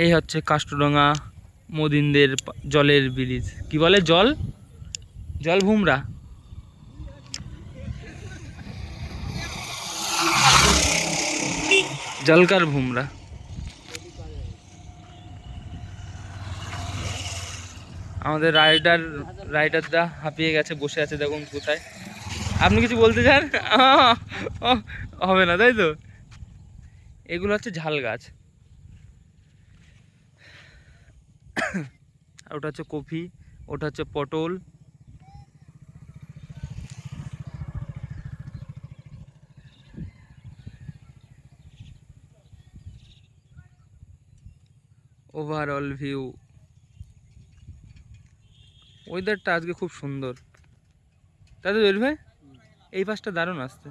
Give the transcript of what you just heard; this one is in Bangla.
এই হচ্ছে কাষ্টডাঙ্গা মদিনদের জলের ব্রিজ, কি বলে জল জল ভুমরা, জলকার ভুমরা। আমাদের রাইডারদা হাঁপিয়ে গেছে, বসে আছে দেখুন কোথায়। আপনি কিছু বলতে চান? হবে না তাই তো। এগুলো হচ্ছে ঝাল গাছ, আর ওটা হচ্ছে কফি, ওটা হচ্ছে পটল। ওভারঅল ভিউ, ওয়েদারটা আজকে খুব সুন্দর, তাই তো জলিল ভাই? এই পাশটা দারুণ আসছে।